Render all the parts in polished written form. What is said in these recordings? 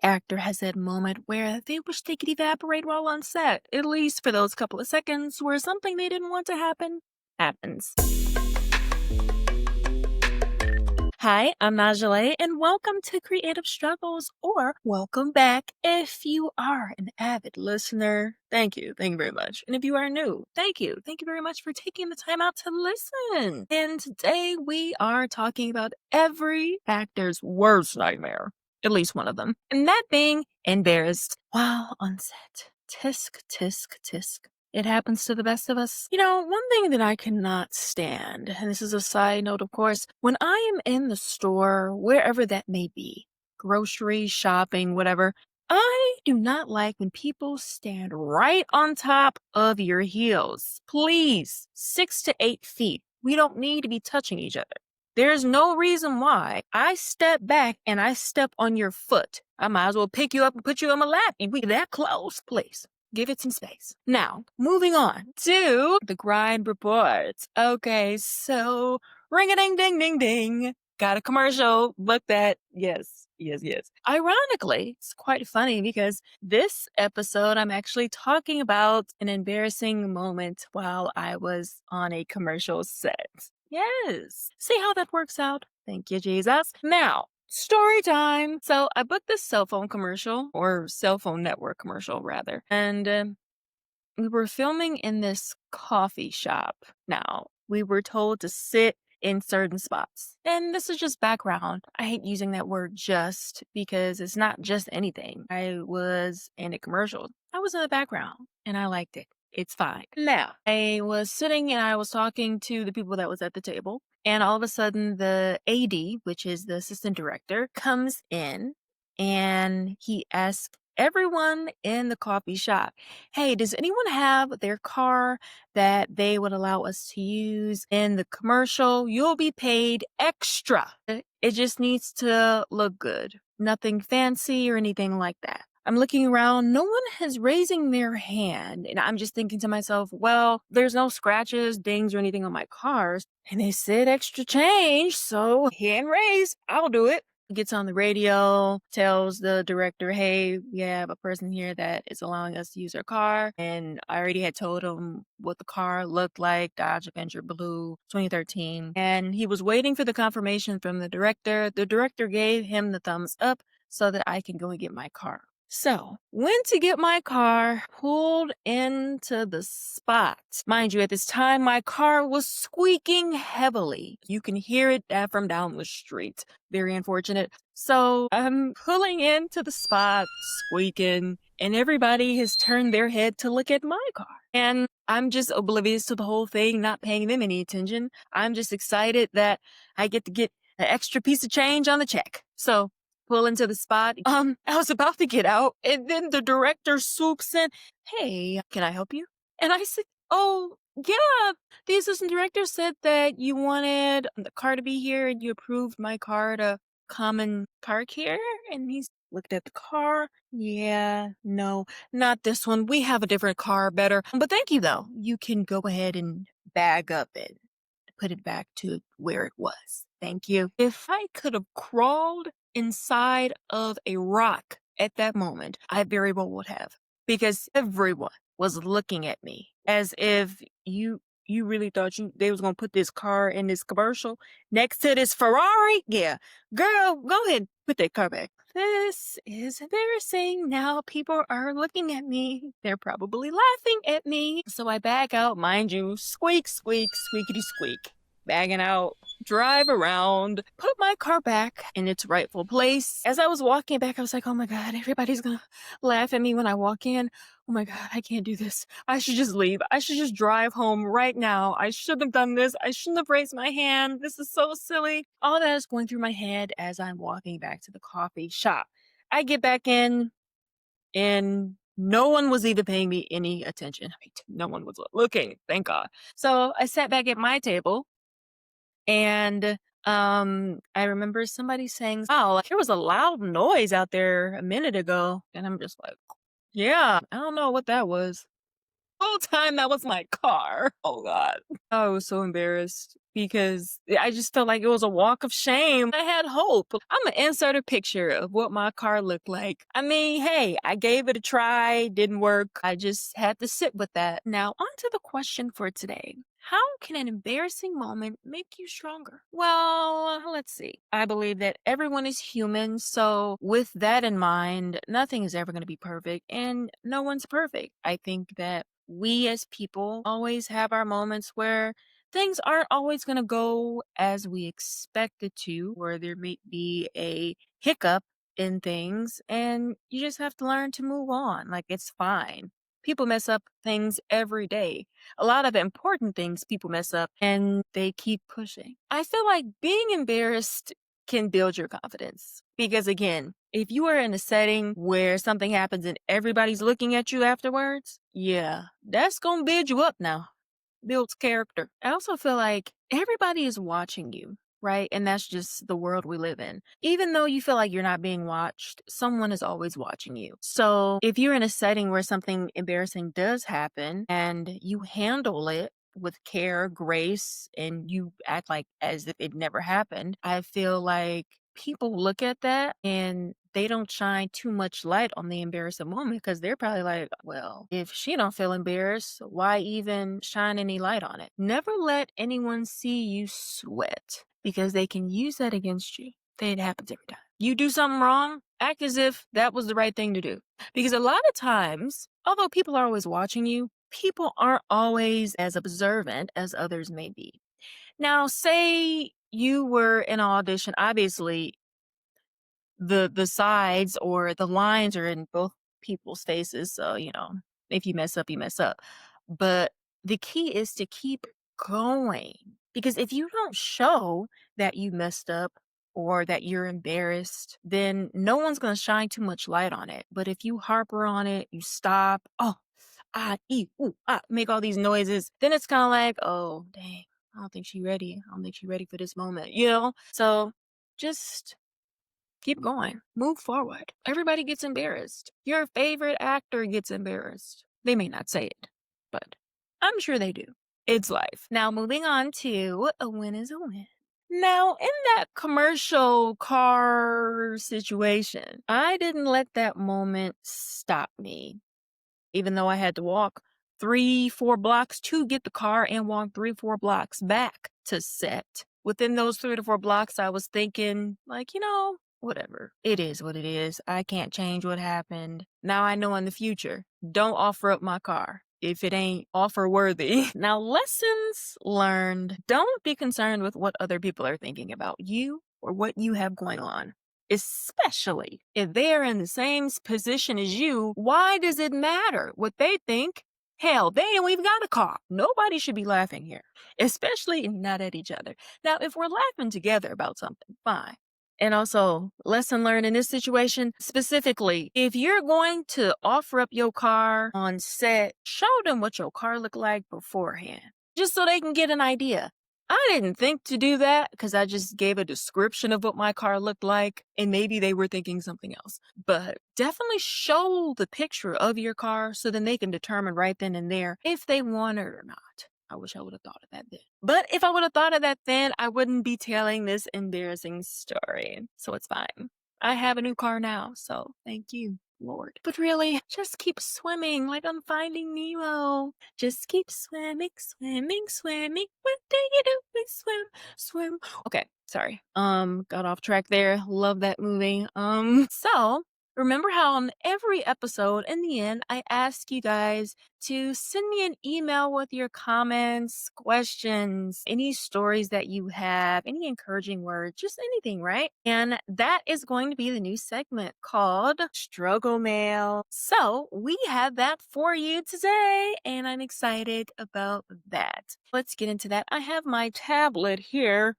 actor has that moment where they wish they could evaporate while on set, at least for those couple of seconds where something they didn't want to happen happens. Hi, I'm Nahjalae, and welcome to Creative Struggles, or welcome back if you are an avid listener. Thank you. Thank you very much. And if you are new, thank you. Thank you very much for taking the time out to listen. And today we are talking about every actor's worst nightmare, at least one of them, and that being embarrassed while on set. Tisk, tisk, tisk. It happens to the best of us. One thing that I cannot stand, and this is a side note, of course, when I am in the store, wherever that may be, grocery, shopping, whatever, I do not like when people stand right on top of your heels. Please, 6 to 8 feet. We don't need to be touching each other. There's no reason why I step back and I step on your foot. I might as well pick you up and put you on my lap and we that close, please. Give it some space. Now, moving on to the grind reports. Okay, so ring-a-ding-ding-ding-ding. Got a commercial. Book that. Yes, yes, yes. Ironically, it's quite funny because this episode, I'm actually talking about an embarrassing moment while I was on a commercial set. Yes. See how that works out? Thank you, Jesus. Now, story time. So I booked this cell phone commercial, or cell phone network commercial, rather. And we were filming in this coffee shop. Now, we were told to sit in certain spots. And this is just background. I hate using that word just because it's not just anything. I was in a commercial. I was in the background and I liked it. It's fine. Now, I was sitting and I was talking to the people that was at the table. And all of a sudden, the AD, which is the assistant director, comes in and he asks everyone in the coffee shop, hey, does anyone have their car that they would allow us to use in the commercial? You'll be paid extra. It just needs to look good. Nothing fancy or anything like that. I'm looking around, no one is raising their hand. And I'm just thinking to myself, well, there's no scratches, dings, or anything on my cars. And they said extra change, so hand raised, I'll do it. Gets on the radio, tells the director, hey, we have a person here that is allowing us to use our car. And I already had told him what the car looked like, Dodge Avenger Blue 2013. And he was waiting for the confirmation from the director. The director gave him the thumbs up so that I can go and get my car. So, went to get my car, pulled into the spot. Mind you, at this time, my car was squeaking heavily. You can hear it from down the street. Very unfortunate. So, I'm pulling into the spot, squeaking, and everybody has turned their head to look at my car. And I'm just oblivious to the whole thing, not paying them any attention. I'm just excited that I get to get an extra piece of change on the check. So, pull into the spot. I was about to get out, and then the director swoops in. Hey, can I help you? And I said, oh, yeah. The assistant director said that you wanted the car to be here, and you approved my car to come and park here. And he's looked at the car. Yeah, no, not this one. We have a different car, better. But thank you, though. You can go ahead and bag up and put it back to where it was. Thank you. If I could have crawled inside of a rock at that moment, I very well would have, because everyone was looking at me as if you really thought they was gonna put this car in this commercial next to this Ferrari? Yeah, girl, go ahead, put that car back. This is embarrassing. Now people are looking at me. They're probably laughing at me. So I back out, mind you, squeak, squeak, squeakity squeak, bagging out. Drive around, put my car back in its rightful place. As I was walking back, I was like, oh my God, everybody's gonna laugh at me when I walk in. Oh my God, I can't do this. I should just leave. I should just drive home right now. I shouldn't have done this. I shouldn't have raised my hand. This is so silly. All that is going through my head as I'm walking back to the coffee shop. I get back in and no one was even paying me any attention. No one was looking, thank God. So I sat back at my table. And I remember somebody saying, wow, there was a loud noise out there a minute ago. And I'm just like, yeah, I don't know what that was. Whole time that was my car. Oh God. I was so embarrassed because I just felt like it was a walk of shame. I had hope. I'm gonna insert a picture of what my car looked like. I mean, hey, I gave it a try, didn't work. I just had to sit with that. Now, on to the question for today. How can an embarrassing moment make you stronger? Well, let's see. I believe that everyone is human. So, with that in mind, nothing is ever going to be perfect and no one's perfect. I think that we as people always have our moments where things aren't always going to go as we expect it to, or there may be a hiccup in things, and you just have to learn to move on. Like, it's fine. People mess up things every day. A lot of important things people mess up and they keep pushing. I feel like being embarrassed can build your confidence. Because again, if you are in a setting where something happens and everybody's looking at you afterwards, yeah, that's going to build you up now. Builds character. I also feel like everybody is watching you, right? And that's just the world we live in. Even though you feel like you're not being watched, someone is always watching you. So if you're in a setting where something embarrassing does happen and you handle it with care, grace, and you act like as if it never happened, I feel like people look at that and they don't shine too much light on the embarrassing moment because they're probably like, well, if she don't feel embarrassed, why even shine any light on it? Never let anyone see you sweat because they can use that against you. It happens every time. You do something wrong, act as if that was the right thing to do. Because a lot of times, although people are always watching you, people aren't always as observant as others may be. Now, say you were in an audition, obviously the sides or the lines are in both people's faces. So, if you mess up, you mess up. But the key is to keep going. Because if you don't show that you messed up or that you're embarrassed, then no one's going to shine too much light on it. But if you harper on it, you stop, make all these noises, then it's kind of like, oh, dang, I don't think she's ready. I don't think she's ready for this moment. So just keep going. Move forward. Everybody gets embarrassed. Your favorite actor gets embarrassed. They may not say it, but I'm sure they do. It's life. Now, moving on to a win is a win. Now, in that commercial car situation, I didn't let that moment stop me, even though I had to walk 3, 4 blocks to get the car and walk 3, 4 blocks back to set. Within those 3 to 4 blocks, I was thinking, like, whatever. It is what it is. I can't change what happened. Now I know in the future, don't offer up my car if it ain't offer worthy. Now, lessons learned. Don't be concerned with what other people are thinking about you or what you have going on. Especially if they're in the same position as you, why does it matter what they think? Hell, they ain't even got a car. Nobody should be laughing here, especially not at each other. Now, if we're laughing together about something, fine. And also, lesson learned in this situation, specifically, if you're going to offer up your car on set, show them what your car looked like beforehand, just so they can get an idea. I didn't think to do that because I just gave a description of what my car looked like, and maybe they were thinking something else. But definitely show the picture of your car so then they can determine right then and there if they want it or not. I wish I would have thought of that then. But if I would have thought of that then, I wouldn't be telling this embarrassing story. So it's fine. I have a new car now, so thank you, Lord. But really, just keep swimming like I'm Finding Nemo. Just keep swimming, swimming, swimming. What do you do? We swim, swim. Okay, sorry. Got off track there. Love that movie. So remember how on every episode, in the end, I ask you guys to send me an email with your comments, questions, any stories that you have, any encouraging words, just anything, right? And that is going to be the new segment called Struggle Mail. So we have that for you today, and I'm excited about that. Let's get into that. I have my tablet here.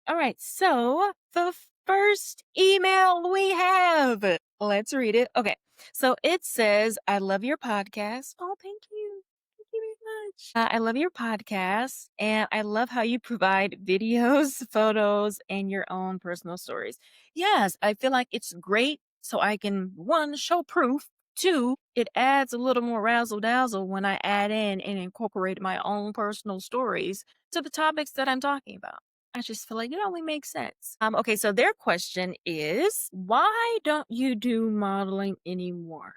All right, so the first email we have. Let's read it. Okay, so it says, I love your podcast. Oh, thank you. Thank you very much. I love your podcast, and I love how you provide videos, photos, and your own personal stories. Yes, I feel like it's great so I can, one, show proof Two, it adds a little more razzle dazzle when I add in and incorporate my own personal stories to the topics that I'm talking about. I just feel like it only makes sense. Okay, so their question is, why don't you do modeling anymore?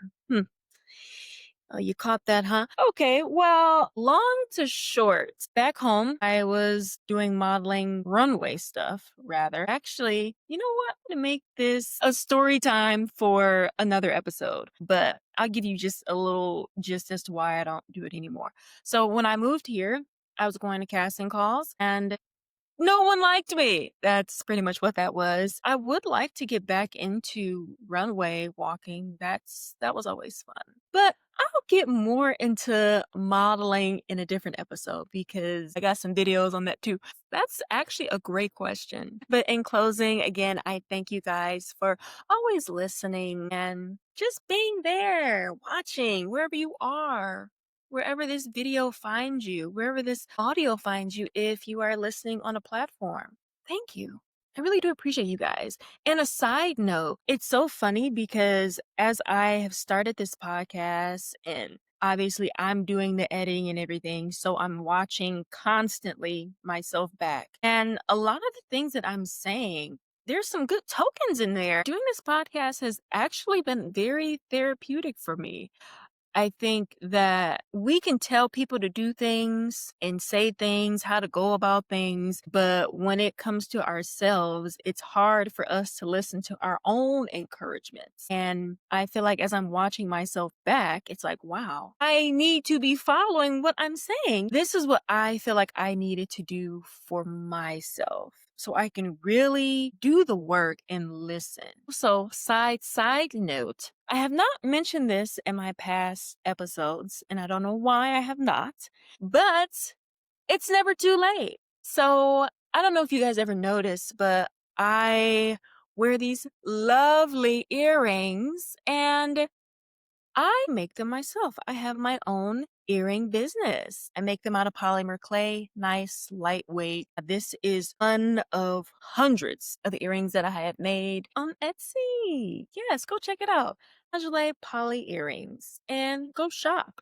Oh, you caught that, huh? Okay, well, long to short, back home, I was doing modeling runway stuff, rather. Actually, you know what? I'm gonna make this a story time for another episode, but I'll give you just a little gist as to why I don't do it anymore. So, when I moved here, I was going to casting calls and no one liked me. That's pretty much what that was. I would like to get back into runway walking. That was always fun. But I'll get more into modeling in a different episode because I got some videos on that too. That's actually a great question. But in closing, again, I thank you guys for always listening and just being there, watching wherever you are, wherever this video finds you, wherever this audio finds you, if you are listening on a platform. Thank you. I really do appreciate you guys. And a side note, it's so funny because as I have started this podcast and obviously I'm doing the editing and everything, so I'm watching constantly myself back. And a lot of the things that I'm saying, there's some good tokens in there. Doing this podcast has actually been very therapeutic for me. I think that we can tell people to do things and say things, how to go about things. But when it comes to ourselves, it's hard for us to listen to our own encouragements. And I feel like as I'm watching myself back, it's like, wow, I need to be following what I'm saying. This is what I feel like I needed to do for myself, so I can really do the work and listen. So, side note, I have not mentioned this in my past episodes, and I don't know why I have not, but it's never too late. So, I don't know if you guys ever noticed, but I wear these lovely earrings and I make them myself. I have my own earring business. I make them out of polymer clay, nice, lightweight. This is one of hundreds of earrings that I have made on Etsy. Yes, go check it out. Nahjalae Poly Earrings and go shop.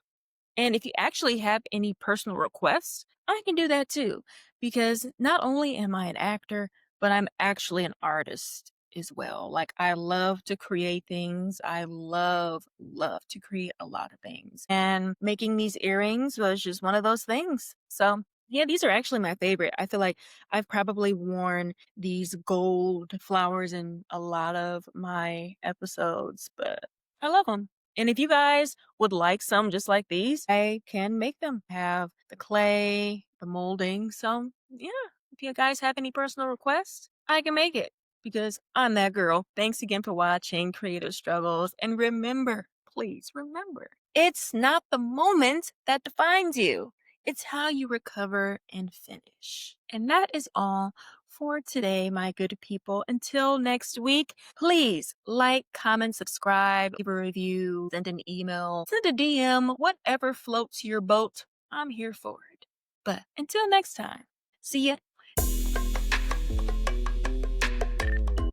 And if you actually have any personal requests, I can do that too. Because not only am I an actor, but I'm actually an artist as well. Like I love to create things. I love to create a lot of things. And making these earrings was just one of those things. So yeah, these are actually my favorite. I feel like I've probably worn these gold flowers in a lot of my episodes, but I love them. And if you guys would like some just like these, I can make them. Have the clay, the molding. So, yeah, if you guys have any personal requests, I can make it because I'm that girl. Thanks again for watching Creative Struggles. And remember, please remember, it's not the moment that defines you. It's how you recover and finish. And that is all for today, my good people. Until next week, please like, comment, subscribe, leave a review, send an email, send a DM, whatever floats your boat. I'm here for it. But until next time, see ya.